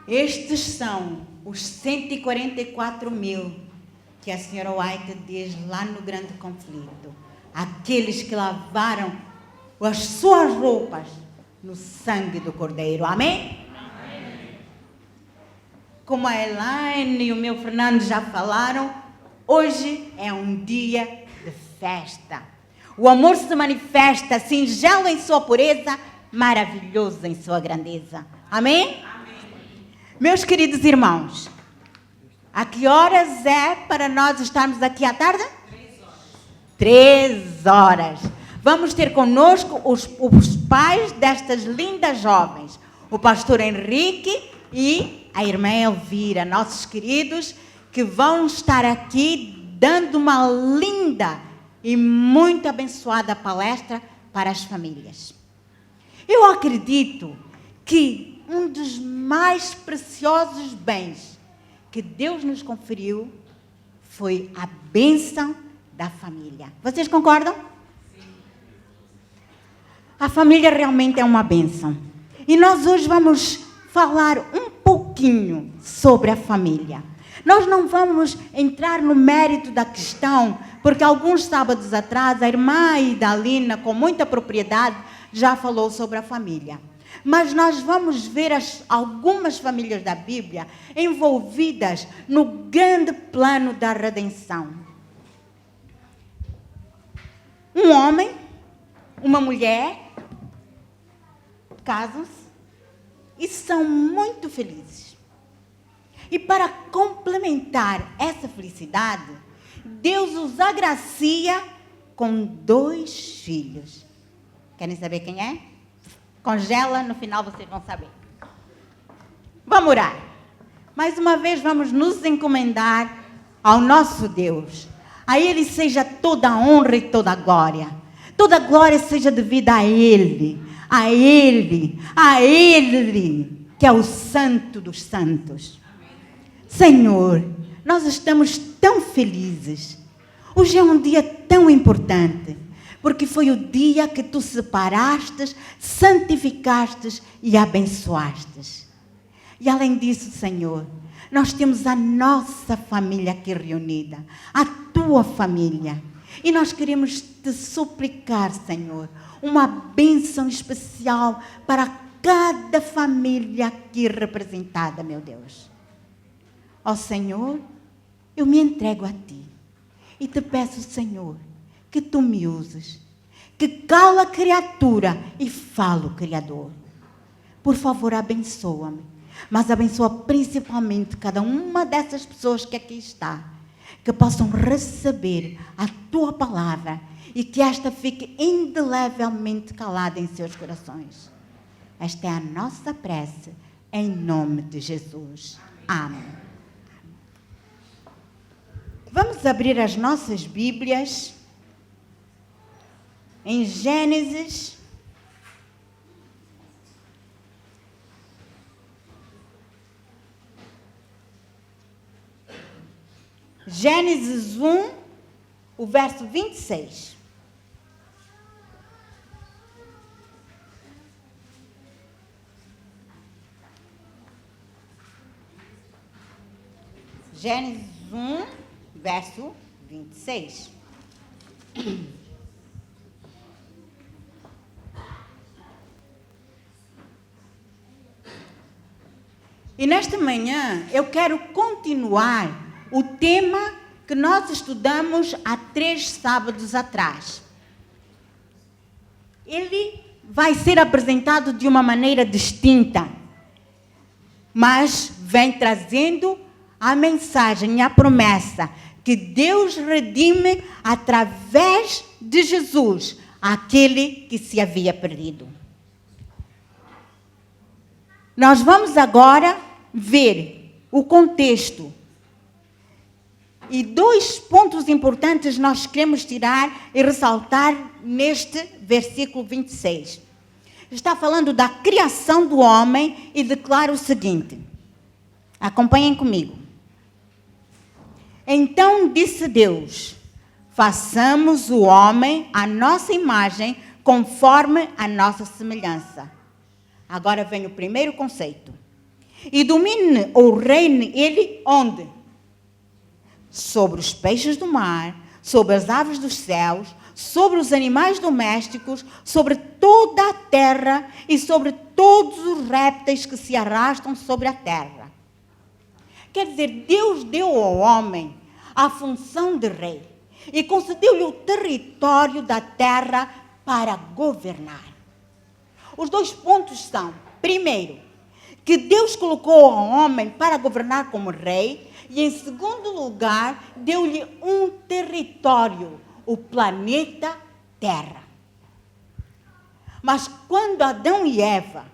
Estes são os 144 mil que a senhora White diz lá no grande conflito. Aqueles que lavaram as suas roupas no sangue do Cordeiro. Amém? Amém. Como a Elaine e o meu Fernando já falaram, hoje é um dia de festa. O amor se manifesta singelo em sua pureza, maravilhoso em sua grandeza. Amém? Amém. Meus queridos irmãos, a que horas é para nós estarmos aqui à tarde? 3 horas. Vamos ter conosco os pais destas lindas jovens, o pastor Henrique e a irmã Elvira, nossos queridos, que vão estar aqui dando uma linda e muito abençoada palestra para as famílias. Eu acredito que um dos mais preciosos bens que Deus nos conferiu foi a bênção da família. Vocês concordam? Sim. A família realmente é uma bênção. E nós hoje vamos falar um pouquinho sobre a família. Nós não vamos entrar no mérito da questão, porque alguns sábados atrás a irmã Idalina, com muita propriedade, já falou sobre a família. Mas nós vamos ver algumas famílias da Bíblia envolvidas no grande plano da redenção. Um homem, uma mulher, casam-se e são muito felizes. E para complementar essa felicidade, Deus os agracia com 2 filhos. Querem saber quem é? Congela, no final vocês vão saber. Vamos orar. Mais uma vez vamos nos encomendar ao nosso Deus. A Ele seja toda a honra e toda a glória. Toda a glória seja devida a Ele. A Ele. A Ele, que é o Santo dos Santos. Senhor, nós estamos tão felizes. Hoje é um dia tão importante, porque foi o dia que Tu separastes, santificastes e abençoastes. E além disso, Senhor, nós temos a nossa família aqui reunida, a Tua família. E nós queremos Te suplicar, Senhor, uma bênção especial para cada família aqui representada, meu Deus. Ó Senhor, eu me entrego a Ti e Te peço, Senhor, que Tu me uses, que cala a criatura e fala o Criador. Por favor, abençoa-me, mas abençoa principalmente cada uma dessas pessoas que aqui está, que possam receber a Tua palavra e que esta fique indelevelmente calada em seus corações. Esta é a nossa prece, em nome de Jesus. Amém. Vamos abrir as nossas Bíblias em Gênesis, Gênesis 1, o verso 26. Gênesis 1, verso 26. E nesta manhã eu quero continuar o tema que nós estudamos há 3 sábados atrás. Ele vai ser apresentado de uma maneira distinta, mas vem trazendo a mensagem e a promessa que Deus redime através de Jesus aquele que se havia perdido. Nós vamos agora ver o contexto. E 2 pontos importantes nós queremos tirar e ressaltar neste versículo 26. Está falando da criação do homem e declara o seguinte. Acompanhem comigo. Então disse Deus: façamos o homem à nossa imagem, conforme a nossa semelhança. Agora vem o primeiro conceito. E domine ou reine ele onde? Sobre os peixes do mar, sobre as aves dos céus, sobre os animais domésticos, sobre toda a terra e sobre todos os répteis que se arrastam sobre a terra. Quer dizer, Deus deu ao homem a função de rei e concedeu-lhe o território da terra para governar. Os 2 pontos são, primeiro, que Deus colocou ao homem para governar como rei, e em segundo lugar, deu-lhe um território, o planeta Terra. Mas quando Adão e Eva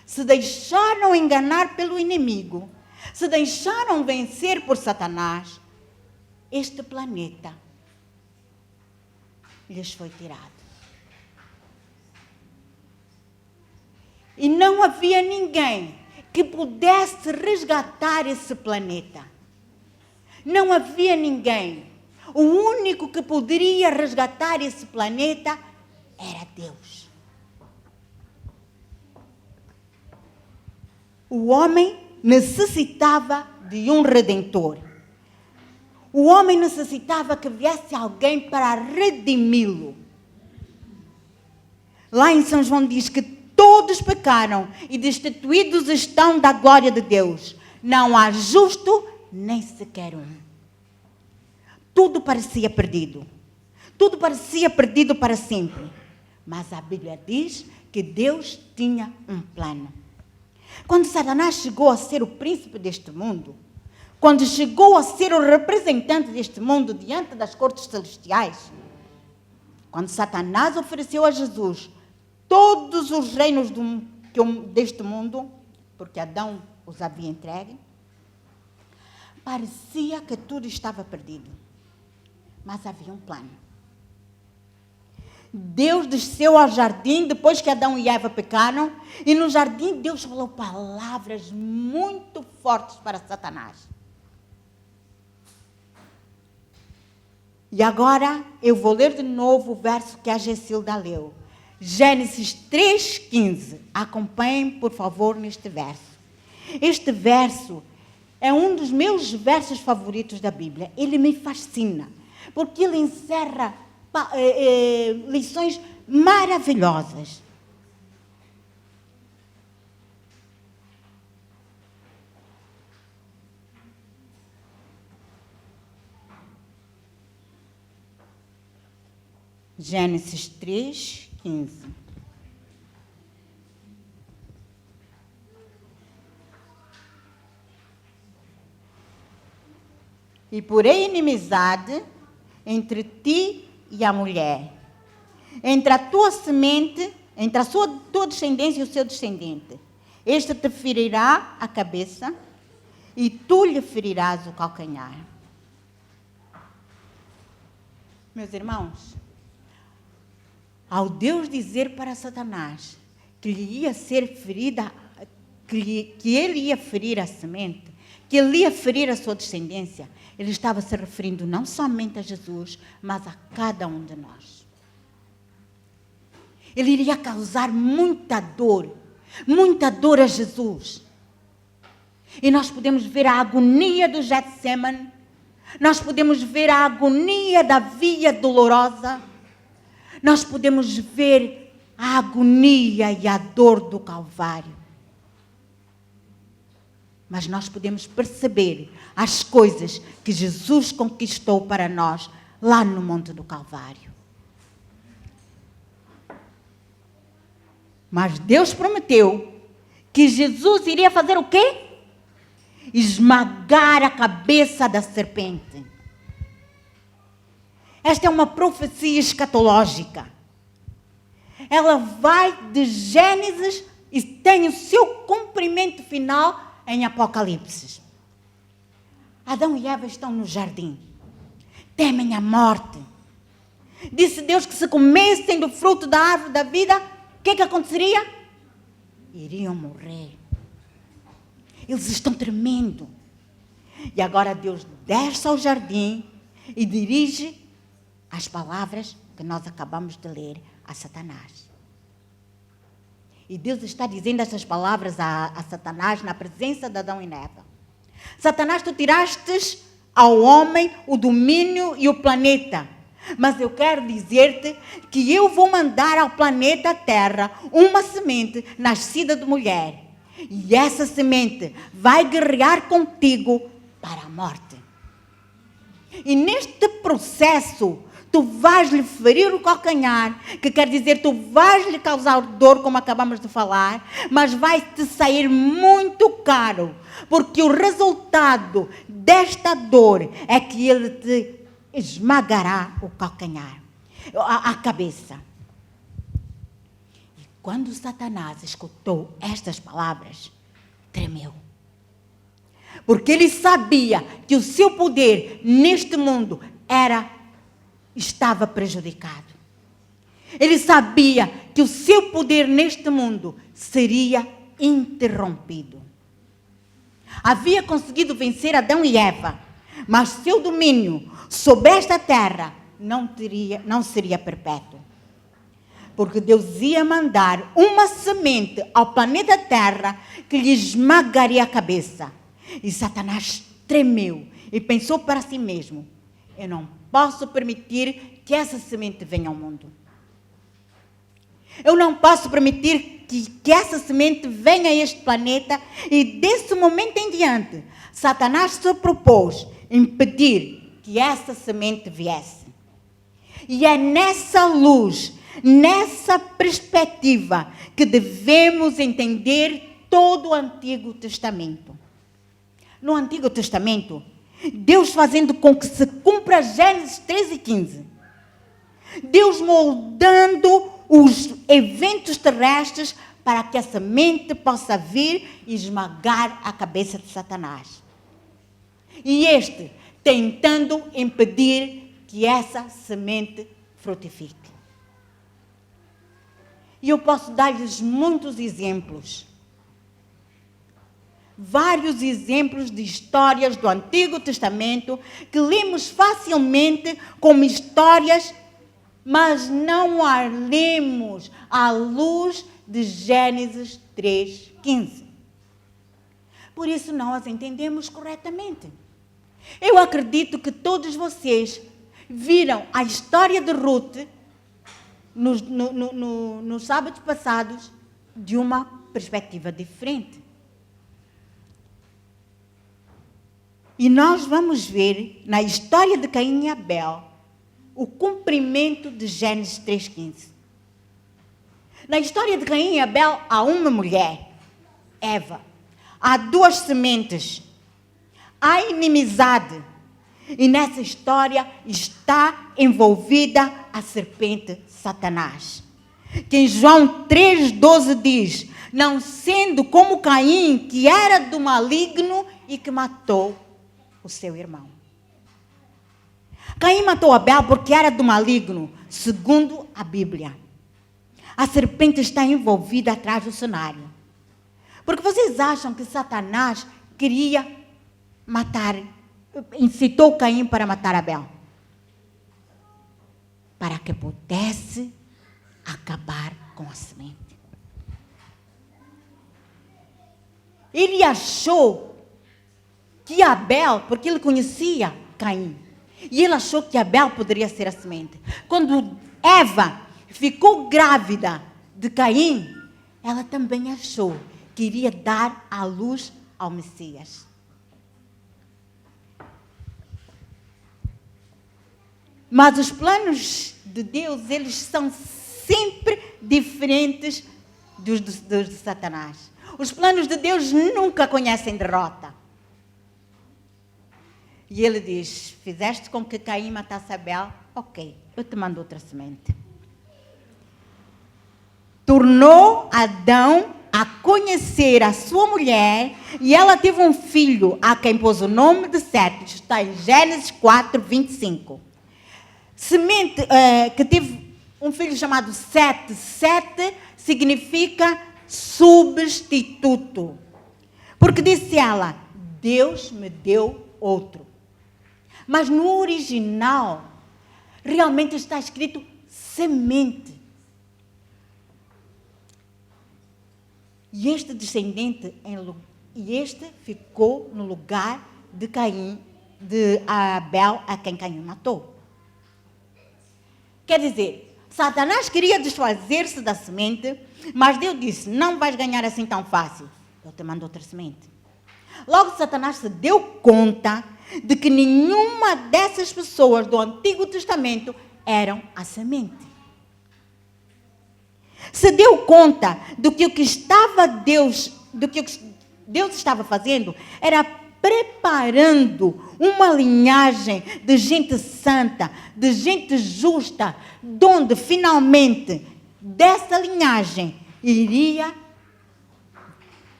se deixaram enganar pelo inimigo, se deixaram vencer por Satanás, este planeta lhes foi tirado. E não havia ninguém que pudesse resgatar esse planeta. Não havia ninguém. O único que poderia resgatar esse planeta era Deus. O homem necessitava de um redentor. O homem necessitava que viesse alguém para redimi-lo. Lá em São João diz que todos pecaram e destituídos estão da glória de Deus. Não há justo nem sequer um. Tudo parecia perdido. Tudo parecia perdido para sempre. Mas a Bíblia diz que Deus tinha um plano. Quando Satanás chegou a ser o príncipe deste mundo, quando chegou a ser o representante deste mundo diante das cortes celestiais, quando Satanás ofereceu a Jesus todos os reinos deste mundo, porque Adão os havia entregue, parecia que tudo estava perdido. Mas havia um plano. Deus desceu ao jardim depois que Adão e Eva pecaram, e no jardim Deus falou palavras muito fortes para Satanás. E agora eu vou ler de novo o verso que a Gessilda leu. Gênesis 3,15. Acompanhem, por favor, neste verso. Este verso é um dos meus versos favoritos da Bíblia. Ele me fascina, porque ele encerra lições maravilhosas. Gênesis 3,15. E porém inimizade entre ti e a mulher, entre a tua semente, entre a tua descendência e o seu descendente. Este te ferirá a cabeça e tu lhe ferirás o calcanhar. Meus irmãos, ao Deus dizer para Satanás que lhe ia ser ferida, que ele ia ferir a semente, que ele ia ferir a sua descendência, ele estava se referindo não somente a Jesus, mas a cada um de nós. Ele iria causar muita dor a Jesus. E nós podemos ver a agonia do Getsemane, nós podemos ver a agonia da via dolorosa, nós podemos ver a agonia e a dor do Calvário. Mas nós podemos perceber as coisas que Jesus conquistou para nós lá no Monte do Calvário. Mas Deus prometeu que Jesus iria fazer o quê? Esmagar a cabeça da serpente. Esta é uma profecia escatológica. Ela vai de Gênesis e tem o seu cumprimento final em Apocalipse. Adão e Eva estão no jardim. Temem a morte. Disse Deus que se comessem do fruto da árvore da vida, o que aconteceria? Iriam morrer. Eles estão tremendo. E agora Deus desce ao jardim e dirige as palavras que nós acabamos de ler a Satanás. E Deus está dizendo essas palavras a Satanás na presença de Adão e Eva. Satanás, tu tiraste ao homem o domínio e o planeta. Mas eu quero dizer-te que eu vou mandar ao planeta Terra uma semente nascida de mulher. E essa semente vai guerrear contigo para a morte. E neste processo, tu vais-lhe ferir o calcanhar, que quer dizer, tu vais-lhe causar dor, como acabamos de falar, mas vai-te sair muito caro, porque o resultado desta dor é que ele te esmagará o calcanhar, a cabeça. E quando Satanás escutou estas palavras, tremeu. Porque ele sabia que o seu poder neste mundo estava prejudicado. Ele sabia que o seu poder neste mundo seria interrompido. Havia conseguido vencer Adão e Eva, mas seu domínio sobre esta terra não seria perpétuo. Porque Deus ia mandar uma semente ao planeta Terra que lhe esmagaria a cabeça. E Satanás tremeu e pensou para si mesmo: eu não posso permitir que essa semente venha ao mundo. Eu não posso permitir que essa semente venha a este planeta. E desse momento em diante, Satanás se propôs impedir que essa semente viesse. E é nessa luz, nessa perspectiva, que devemos entender todo o Antigo Testamento. No Antigo Testamento, Deus fazendo com que se cumpra Gênesis 13:15. Deus moldando os eventos terrestres para que a semente possa vir e esmagar a cabeça de Satanás. E este tentando impedir que essa semente frutifique. E eu posso dar-lhes muitos exemplos. Vários exemplos de histórias do Antigo Testamento que lemos facilmente como histórias, mas não as lemos à luz de Gênesis 3:15. Por isso não as entendemos corretamente. Eu acredito que todos vocês viram a história de Ruth nos sábados passados de uma perspectiva diferente. E nós vamos ver na história de Caim e Abel o cumprimento de Gênesis 3:15. Na história de Caim e Abel há uma mulher, Eva. Há duas sementes. Há inimizade. E nessa história está envolvida a serpente Satanás. Que em João 3:12 diz: não sendo como Caim, que era do maligno e que matou o seu irmão. Caim matou Abel porque era do maligno, segundo a Bíblia. A serpente está envolvida atrás do cenário. Porque vocês acham que Satanás queria matar, incitou Caim para matar Abel? Para que pudesse acabar com a semente. Ele achou que Abel, porque ele conhecia Caim, e ele achou que Abel poderia ser a semente. Quando Eva ficou grávida de Caim, ela também achou que iria dar à luz ao Messias. Mas os planos de Deus, eles são sempre diferentes dos de Satanás. Os planos de Deus nunca conhecem derrota. E ele diz: fizeste com que Caim matasse Abel? Ok, eu te mando outra semente. Tornou Adão a conhecer a sua mulher, e ela teve um filho, a quem pôs o nome de Sete. Está em Gênesis 4:25. Semente que teve um filho chamado Sete. Sete significa substituto. Porque disse ela: Deus me deu outro. Mas no original, realmente está escrito semente. E este descendente, e este ficou no lugar de Caim, de Abel, a quem Caim matou. Quer dizer, Satanás queria desfazer-se da semente, mas Deus disse, não vais ganhar assim tão fácil. Eu te mando outra semente. Logo, Satanás se deu conta de que nenhuma dessas pessoas do Antigo Testamento eram a semente. Se deu conta do que Deus estava fazendo era preparando uma linhagem de gente santa, de gente justa, onde finalmente dessa linhagem iria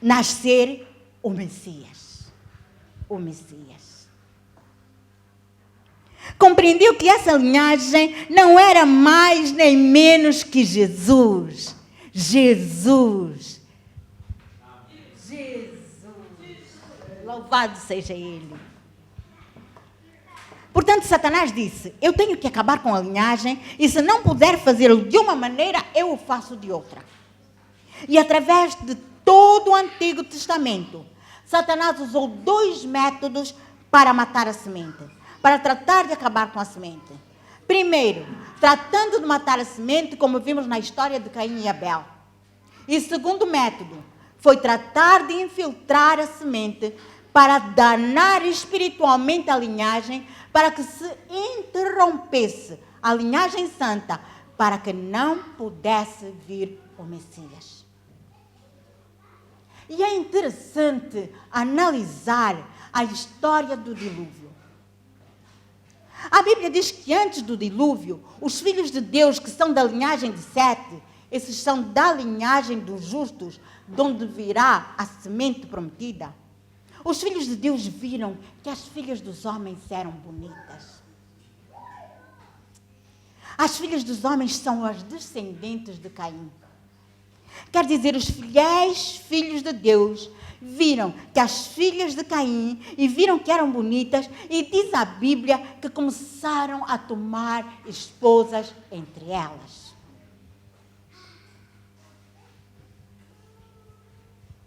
nascer o Messias. O Messias. Compreendeu que essa linhagem não era mais nem menos que Jesus. Jesus. Louvado seja Ele. Portanto, Satanás disse, eu tenho que acabar com a linhagem e se não puder fazê-lo de uma maneira, eu o faço de outra. E através de todo o Antigo Testamento, Satanás usou 2 métodos para matar a semente, para tratar de acabar com a semente. Primeiro, tratando de matar a semente, como vimos na história de Caim e Abel. E segundo método, foi tratar de infiltrar a semente para danar espiritualmente a linhagem, para que se interrompesse a linhagem santa, para que não pudesse vir o Messias. E é interessante analisar a história do dilúvio. A Bíblia diz que antes do dilúvio, os filhos de Deus, que são da linhagem de Sete, esses são da linhagem dos justos, de onde virá a semente prometida. Os filhos de Deus viram que as filhas dos homens eram bonitas. As filhas dos homens são as descendentes de Caim. Quer dizer, os fiéis filhos de Deus viram que as filhas de Caim e viram que eram bonitas e diz a Bíblia que começaram a tomar esposas entre elas.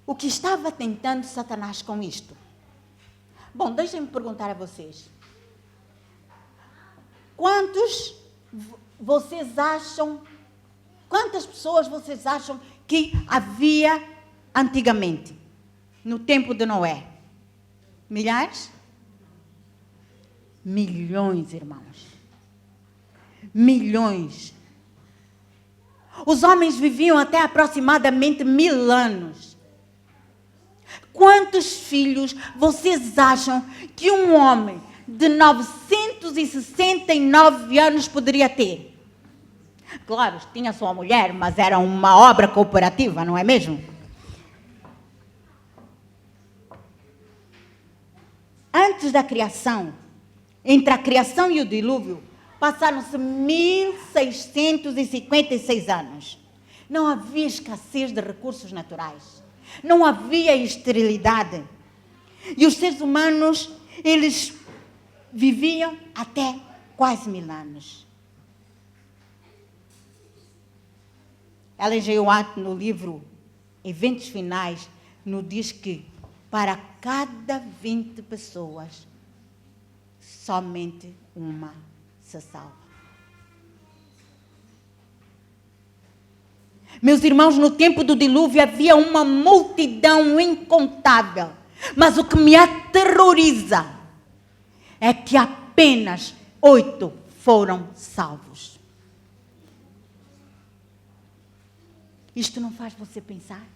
O que estava tentando Satanás com isto? Bom, deixem-me perguntar a vocês. Quantas pessoas vocês acham que havia antigamente, no tempo de Noé? Milhares? Milhões, irmãos. Milhões. Os homens viviam até aproximadamente 1000 anos. Quantos filhos vocês acham que um homem de 969 anos poderia ter? Claro, tinha sua mulher, mas era uma obra cooperativa, não é mesmo? Antes da criação, entre a criação e o dilúvio, passaram-se 1656 anos. Não havia escassez de recursos naturais. Não havia esterilidade. E os seres humanos, eles viviam até quase 1000 anos. Ellen G. White, no livro Eventos Finais, nos diz que para cada 20 pessoas, somente uma se salva. Meus irmãos, no tempo do dilúvio havia uma multidão incontável. Mas o que me aterroriza é que apenas 8 foram salvos. Isto não faz você pensar?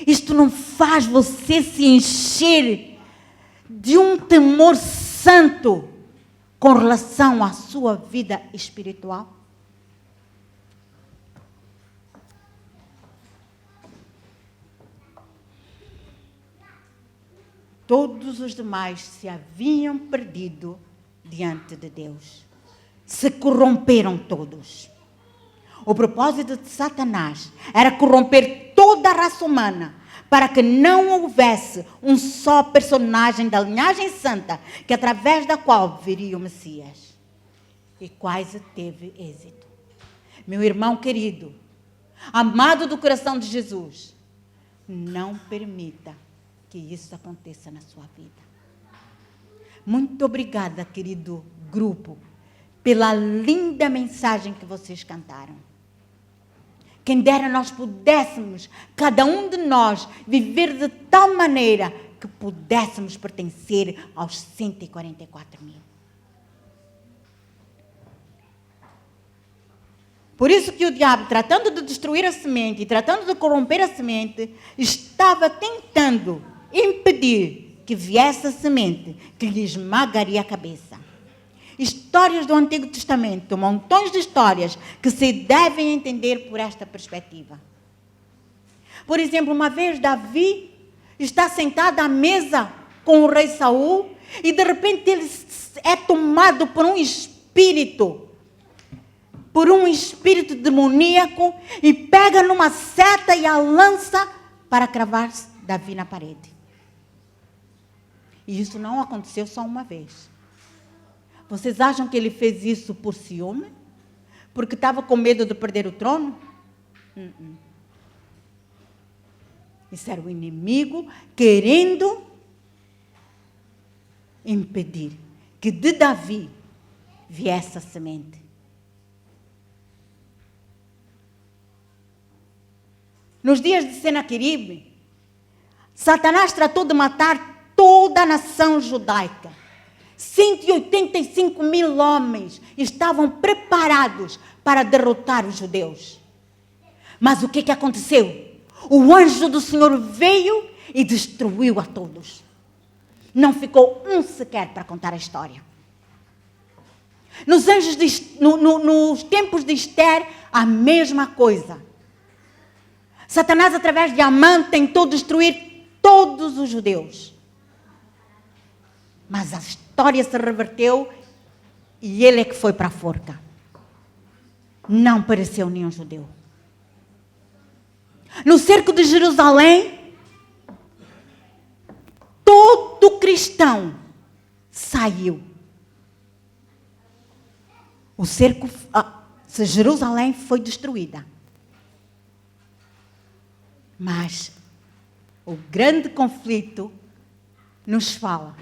Isto não faz você se encher de um temor santo com relação à sua vida espiritual? Todos os demais se haviam perdido diante de Deus. Se corromperam todos. O propósito de Satanás era corromper toda a raça humana para que não houvesse um só personagem da linhagem santa que através da qual viria o Messias. E quase teve êxito. Meu irmão querido, amado do coração de Jesus, Não permita que isso aconteça na sua vida. Muito obrigada, querido grupo, pela linda mensagem que vocês cantaram. Quem dera nós pudéssemos, cada um de nós, viver de tal maneira que pudéssemos pertencer aos 144 mil. Por isso que o diabo, tratando de destruir a semente e tratando de corromper a semente, estava tentando impedir que viesse a semente que lhe esmagaria a cabeça. Histórias do Antigo Testamento, montões de histórias que se devem entender por esta perspectiva. Por exemplo, uma vez Davi está sentado à mesa com o rei Saul e de repente ele é tomado por um espírito demoníaco e pega numa seta e a lança para cravar Davi na parede. E isso não aconteceu só uma vez. Vocês acham que ele fez isso por ciúme? Porque estava com medo de perder o trono? Isso era o inimigo querendo impedir que de Davi viesse a semente. Nos dias de Senaqueribe, Satanás tratou de matar toda a nação judaica. 185 mil homens estavam preparados para derrotar os judeus. Mas o que aconteceu? O anjo do Senhor veio e destruiu a todos. Não ficou um sequer para contar a história. Nos tempos de Esther, a mesma coisa. Satanás, através de Amã, tentou destruir todos os judeus. Mas a história se reverteu e ele é que foi para a forca. Não pereceu nenhum judeu. No cerco de Jerusalém, todo cristão saiu. O cerco, Jerusalém foi destruída. Mas o grande conflito nos fala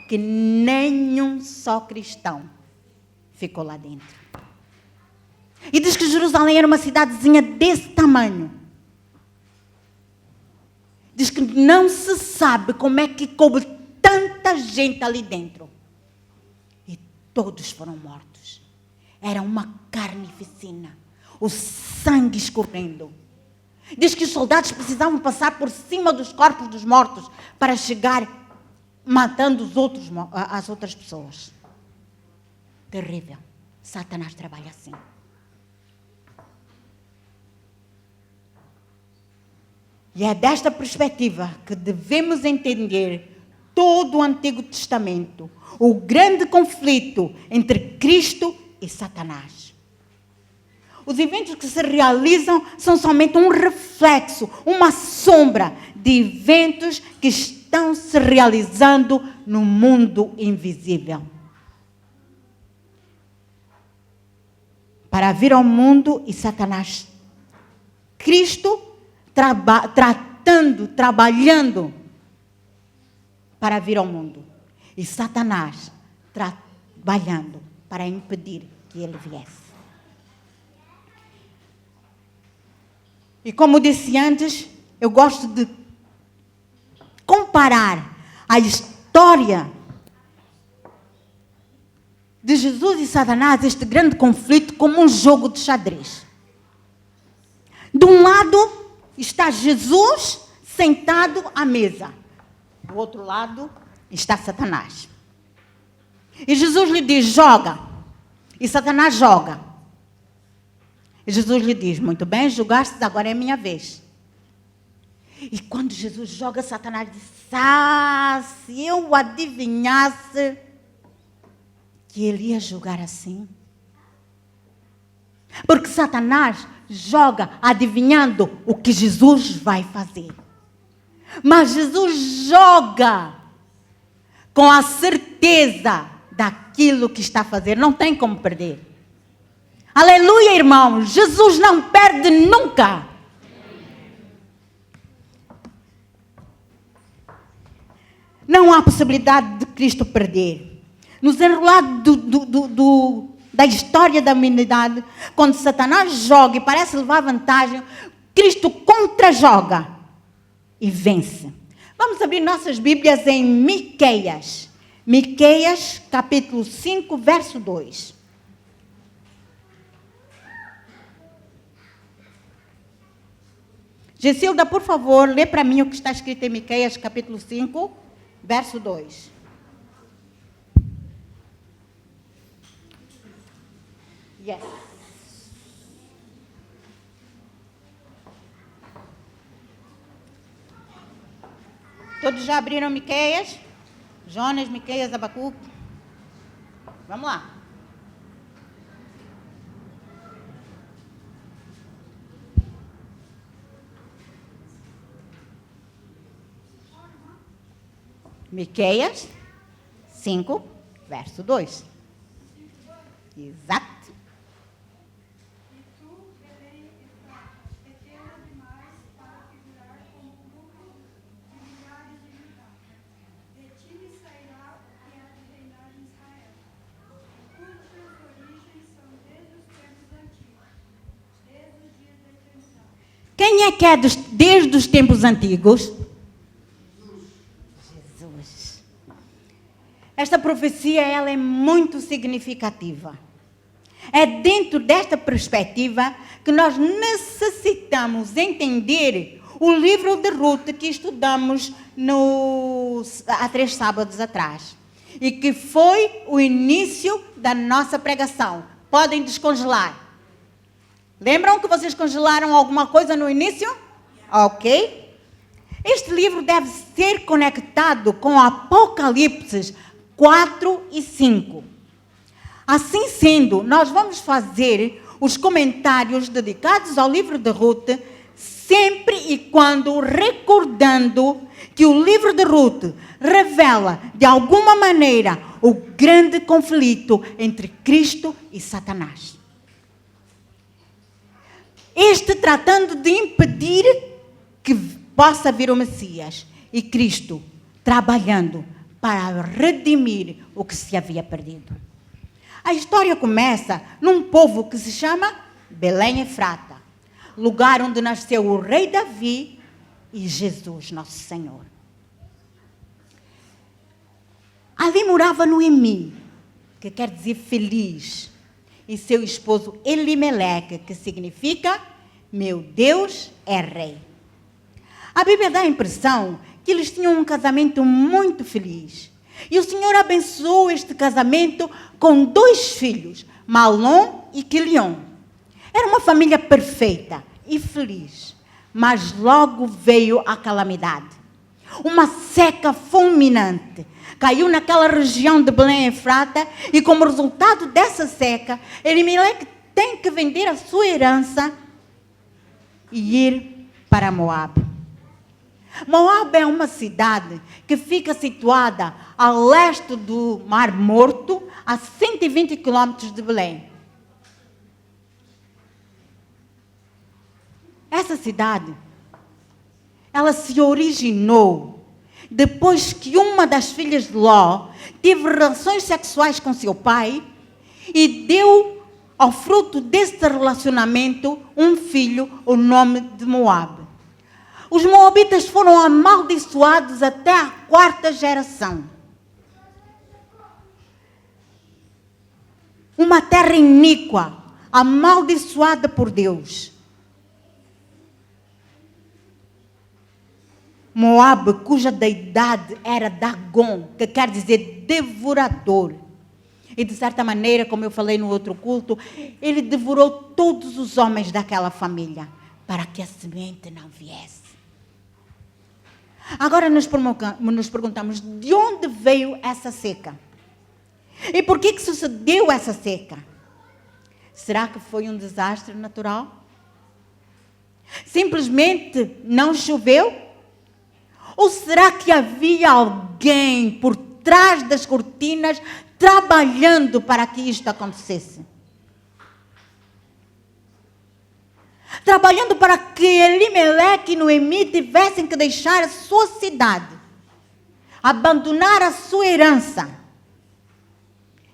que nenhum só cristão ficou lá dentro. E diz que Jerusalém era uma cidadezinha desse tamanho. Diz que não se sabe como é que coube tanta gente ali dentro. E todos foram mortos. Era uma carnificina. O sangue escorrendo. Diz que os soldados precisavam passar por cima dos corpos dos mortos para chegar matando as outras pessoas. Terrível. Satanás trabalha assim. E é desta perspectiva que devemos entender todo o Antigo Testamento, o grande conflito entre Cristo e Satanás. Os eventos que se realizam são somente um reflexo, uma sombra de eventos que estão se realizando no mundo invisível. Para vir ao mundo e Satanás, Cristo trabalhando para vir ao mundo. E Satanás trabalhando para impedir que ele viesse. E como disse antes, eu gosto de comparar a história de Jesus e Satanás, este grande conflito, como um jogo de xadrez. De um lado está Jesus sentado à mesa. Do outro lado está Satanás. E Jesus lhe diz, joga. E Satanás joga. E Jesus lhe diz, muito bem, julgaste, agora é a minha vez. E quando Jesus joga, Satanás diz, se eu adivinhasse que ele ia jogar assim. Porque Satanás joga adivinhando o que Jesus vai fazer. Mas Jesus joga com a certeza daquilo que está a fazer. Não tem como perder. Aleluia, irmão. Jesus não perde nunca. Não há possibilidade de Cristo perder. No desenrolar da história da humanidade, quando Satanás joga e parece levar vantagem, Cristo contra-joga e vence. Vamos abrir nossas Bíblias em Miqueias. Miqueias, capítulo 5, verso 2. Gecilda, por favor, lê para mim o que está escrito em Miqueias, capítulo 5, verso 2. Yes. Todos já abriram Miqueias? Jonas, Miqueias, Abacuque? Vamos lá. Miqueias 5, verso 2. Exato. E tu, Belém, pequena demais para figurar como grupo de milhares de Judá. De ti me sairá o que há de reinar em Israel, cujas origens são desde os tempos antigos, desde os dias da eternidade. Quem é que é desde os tempos antigos? Jesus. Esta profecia ela é muito significativa. É dentro desta perspectiva que nós necessitamos entender o livro de Ruth que estudamos há 3 sábados atrás. E que foi o início da nossa pregação. Podem descongelar. Lembram que vocês congelaram alguma coisa no início? Ok. Este livro deve ser conectado com Apocalipse 4 e 5. Assim sendo, nós vamos fazer os comentários dedicados ao livro de Ruth, sempre e quando recordando que o livro de Ruth revela, de alguma maneira, o grande conflito entre Cristo e Satanás. Este tratando de impedir que possa vir o Messias e Cristo trabalhando para redimir o que se havia perdido. A história começa num povo que se chama Belém Efrata, lugar onde nasceu o rei Davi e Jesus, nosso Senhor. Ali morava Noemi, que quer dizer feliz, e seu esposo Elimeleque, que significa meu Deus é rei. A Bíblia dá a impressão que eles tinham um casamento muito feliz. E o Senhor abençoou este casamento com 2 filhos, Mahlon e Quilion. Era uma família perfeita e feliz, mas logo veio a calamidade. Uma seca fulminante caiu naquela região de Belém Efrata e como resultado dessa seca, Elimeleque tem que vender a sua herança e ir para Moab. Moab é uma cidade que fica situada a leste do Mar Morto, a 120 quilômetros de Belém. Essa cidade, ela se originou depois que uma das filhas de Ló teve relações sexuais com seu pai e deu ao fruto desse relacionamento um filho, o nome de Moab. Os moabitas foram amaldiçoados até a 4ª geração. Uma terra iníqua, amaldiçoada por Deus. Moab, cuja deidade era Dagon, que quer dizer devorador. E de certa maneira, como eu falei no outro culto, ele devorou todos os homens daquela família, para que a semente não viesse. Agora nos perguntamos, de onde veio essa seca? E por que sucedeu essa seca? Será que foi um desastre natural? Simplesmente não choveu? Ou será que havia alguém por trás das cortinas trabalhando para que isto acontecesse? Trabalhando para que Elimeleque e Noemi tivessem que deixar a sua cidade abandonar a sua herança.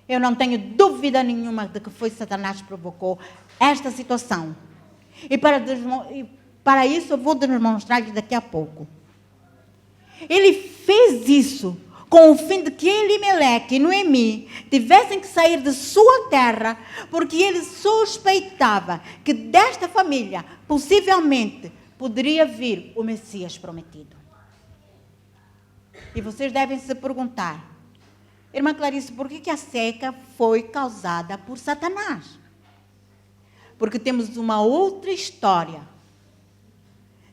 Eu não tenho dúvida nenhuma de que foi Satanás que provocou esta situação. E para isso eu vou demonstrar-lhe daqui a pouco. Ele fez isso com o fim de que Elimeleque e Noemi tivessem que sair de sua terra, porque ele suspeitava que desta família, possivelmente, poderia vir o Messias prometido. E vocês devem se perguntar, irmã Clarice, por que a seca foi causada por Satanás? Porque temos uma outra história,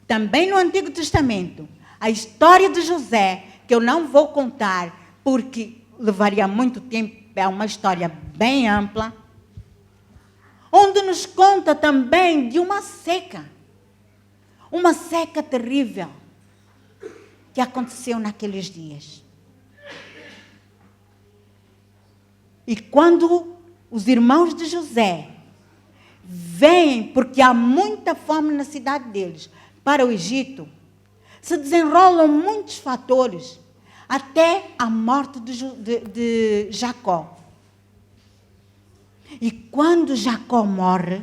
também no Antigo Testamento, a história de José, que eu não vou contar, porque levaria muito tempo, é uma história bem ampla, onde nos conta também de uma seca terrível, que aconteceu naqueles dias. E quando os irmãos de José vêm, porque há muita fome na cidade deles, para o Egito, se desenrolam muitos fatores, até a morte de Jacó. E quando Jacó morre,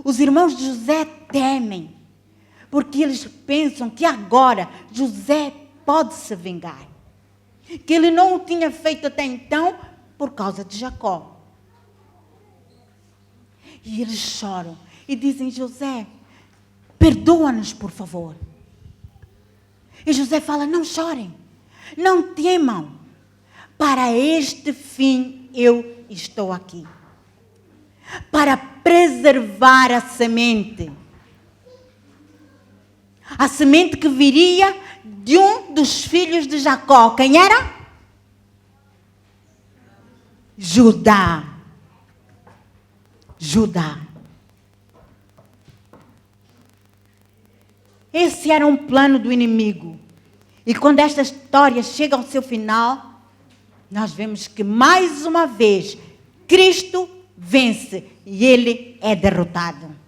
os irmãos de José temem, porque eles pensam que agora José pode se vingar, que ele não o tinha feito até então por causa de Jacó. E eles choram e dizem: José, perdoa-nos, por favor. E José fala: não chorem, não temam, para este fim eu estou aqui, para preservar a semente que viria de um dos filhos de Jacó. Quem era? Judá. Esse era um plano do inimigo. E quando esta história chega ao seu final, nós vemos que mais uma vez Cristo vence e ele é derrotado.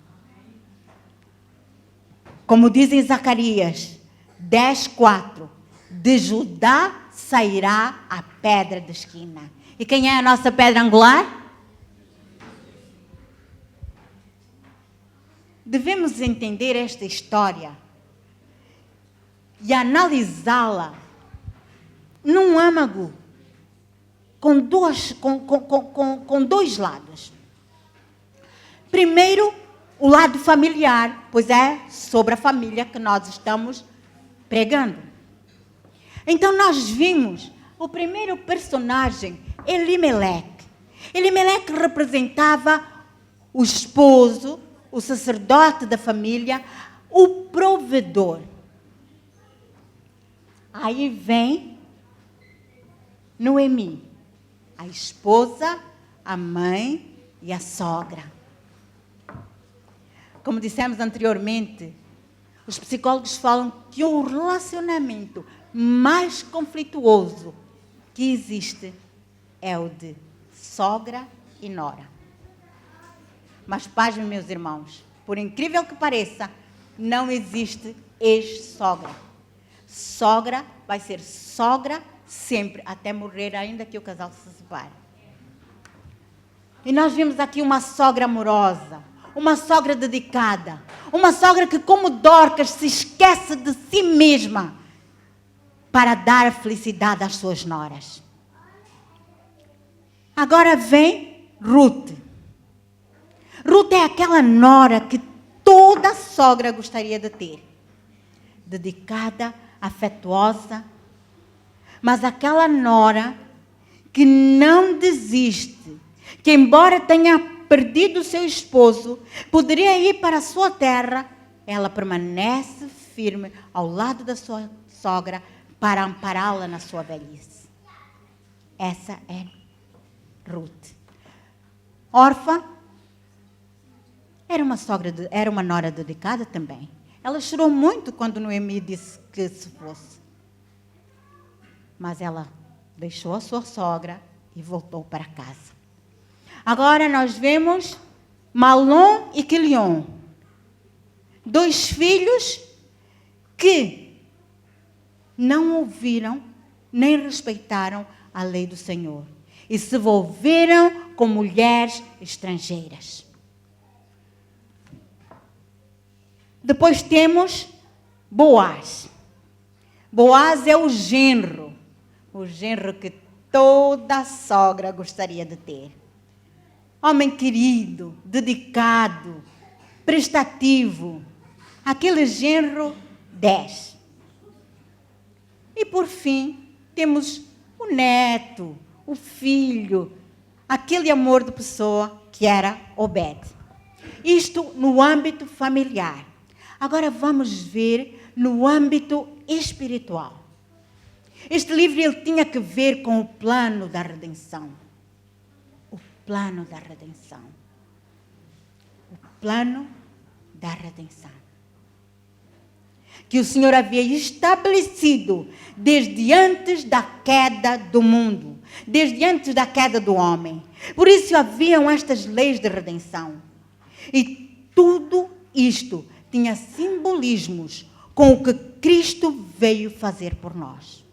Como diz em Zacarias 10:4, de Judá sairá a pedra de esquina. E quem é a nossa pedra angular? Devemos entender esta história e analisá-la num âmago com dois lados. Primeiro, o lado familiar, pois é sobre a família que nós estamos pregando. Então nós vimos o primeiro personagem, Elimeleque. Elimeleque representava o esposo, o sacerdote da família, o provedor. Aí vem Noemi, a esposa, a mãe e a sogra. Como dissemos anteriormente, os psicólogos falam que o relacionamento mais conflituoso que existe é o de sogra e nora. Mas, pasmem, meus irmãos, por incrível que pareça, não existe ex-sogra. Sogra vai ser sogra sempre, até morrer, ainda que o casal se separe. E nós vimos aqui uma sogra amorosa, uma sogra dedicada, uma sogra que, como Dorcas, se esquece de si mesma para dar felicidade às suas noras. Agora vem Ruth. Ruth é aquela nora que toda sogra gostaria de ter. Dedicada, afetuosa, mas aquela nora que não desiste, que embora tenha perdido o seu esposo, poderia ir para a sua terra, ela permanece firme ao lado da sua sogra para ampará-la na sua velhice. Essa é Ruth. Orfa era uma nora dedicada também. Ela chorou muito quando Noemi disse que se fosse. Mas ela deixou a sua sogra e voltou para casa. Agora nós vemos Malom e Quilion, 2 filhos que não ouviram nem respeitaram a lei do Senhor e se envolveram com mulheres estrangeiras. Depois temos Boaz. Boaz é o genro que toda sogra gostaria de ter. Homem querido, dedicado, prestativo. Aquele genro 10. E por fim, temos o neto, o filho, aquele amor de pessoa que era Obed. Isto no âmbito familiar. Agora vamos ver no âmbito espiritual. Este livro ele tinha que ver com o plano da redenção. O plano da redenção. O plano da redenção. Que o Senhor havia estabelecido desde antes da queda do mundo, desde antes da queda do homem. Por isso haviam estas leis de redenção. E tudo isto tinha simbolismos com o que Cristo veio fazer por nós.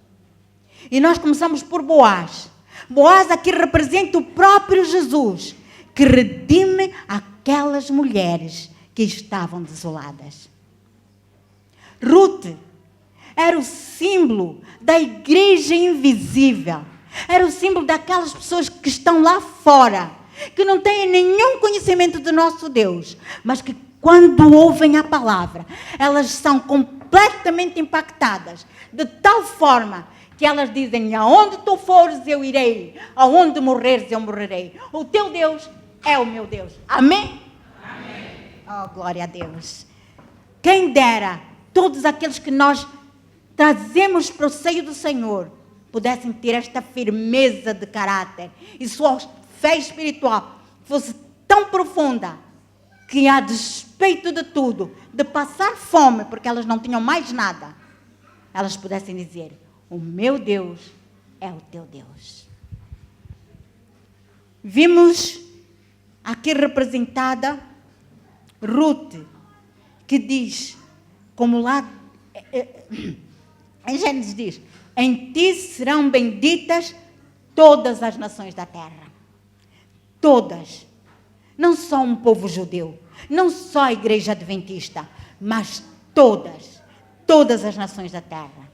E nós começamos por Boaz. Boaz aqui representa o próprio Jesus, que redime aquelas mulheres que estavam desoladas. Ruth era o símbolo da igreja invisível. Era o símbolo daquelas pessoas que estão lá fora, que não têm nenhum conhecimento do nosso Deus, mas que quando ouvem a palavra, elas são completamente impactadas, de tal forma que elas dizem: aonde tu fores eu irei, aonde morreres eu morrerei. O teu Deus é o meu Deus. Amém? Amém. Oh, glória a Deus. Quem dera todos aqueles que nós trazemos para o seio do Senhor pudessem ter esta firmeza de caráter e sua fé espiritual fosse tão profunda que, a despeito de tudo, de passar fome, porque elas não tinham mais nada, elas pudessem dizer: o meu Deus é o teu Deus. Vimos aqui representada Ruth, que diz, como lá em Gênesis diz: em ti serão benditas todas as nações da terra. Todas. Não só um povo judeu, não só a igreja adventista, mas todas. Todas as nações da terra.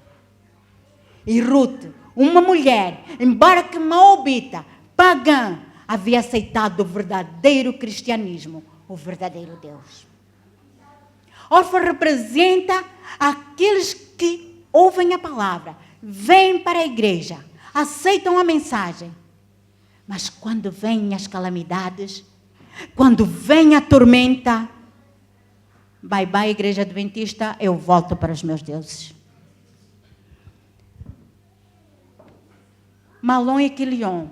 E Ruth, uma mulher, embora que moabita, pagã, havia aceitado o verdadeiro cristianismo, o verdadeiro Deus. Orfa representa aqueles que ouvem a palavra, vêm para a igreja, aceitam a mensagem, mas quando vêm as calamidades, quando vem a tormenta, bye bye igreja adventista, eu volto para os meus deuses. Malom e Quilion,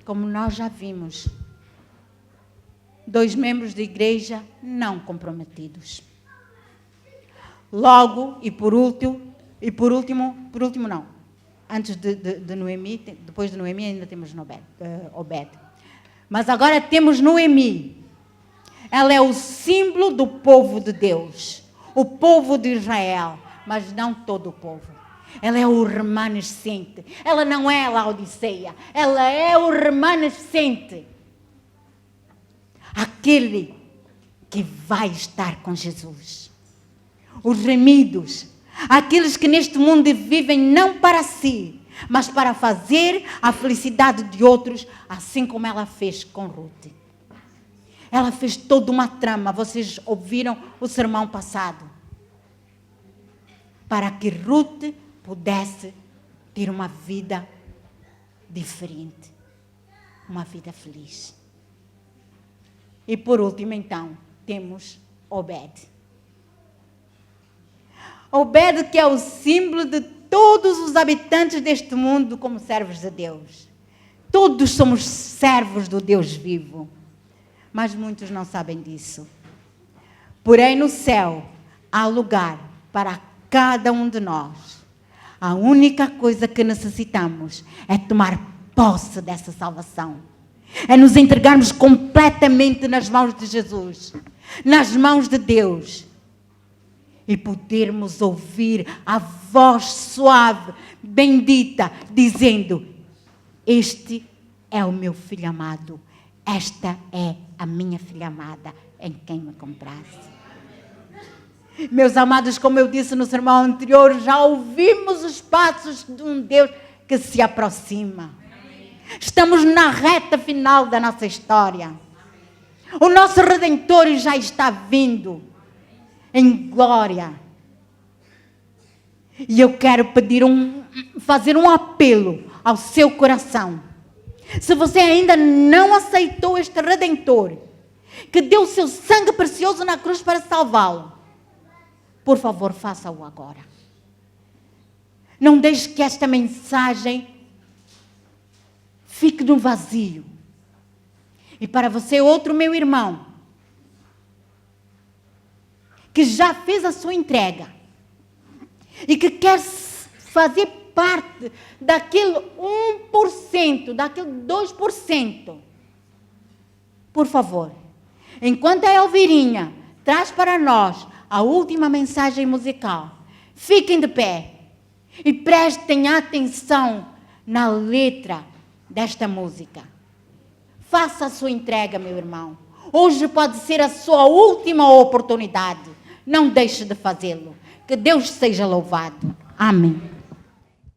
como nós já vimos, 2 membros de igreja não comprometidos. Logo, e por último não, antes de Noemi, depois de Noemi ainda temos Obed. Mas agora temos Noemi. Ela é o símbolo do povo de Deus, o povo de Israel, mas não todo o povo. Ela é o remanescente. Ela não é a Laodiceia. Ela é o remanescente. Aquele que vai estar com Jesus. Os remidos. Aqueles que neste mundo vivem não para si, mas para fazer a felicidade de outros, assim como ela fez com Ruth. Ela fez toda uma trama. Vocês ouviram o sermão passado. Para que Ruth pudesse ter uma vida diferente, uma vida feliz. E por último, então, temos Obed. Obed, que é o símbolo de todos os habitantes deste mundo como servos de Deus. Todos somos servos do Deus vivo, mas muitos não sabem disso. Porém, no céu há lugar para cada um de nós. A única coisa que necessitamos é tomar posse dessa salvação. É nos entregarmos completamente nas mãos de Jesus, nas mãos de Deus. e podermos ouvir a voz suave, bendita, dizendo: este é o meu filho amado, esta é a minha filha amada, em quem me comprasse. Meus amados, como eu disse no sermão anterior, já ouvimos os passos de um Deus que se aproxima. Estamos na reta final da nossa história. O nosso Redentor já está vindo em glória. E eu quero fazer um apelo ao seu coração. Se você ainda não aceitou este Redentor, que deu o seu sangue precioso na cruz para salvá-lo, por favor, faça-o agora. Não deixe que esta mensagem fique no vazio. E para você, outro meu irmão, que já fez a sua entrega e que quer fazer parte daquele 1%, daquele 2%, por favor, enquanto a Elvirinha traz para nós a última mensagem musical, fiquem de pé e prestem atenção na letra desta música. Faça a sua entrega, meu irmão. Hoje pode ser a sua última oportunidade. Não deixe de fazê-lo. Que Deus seja louvado. Amém.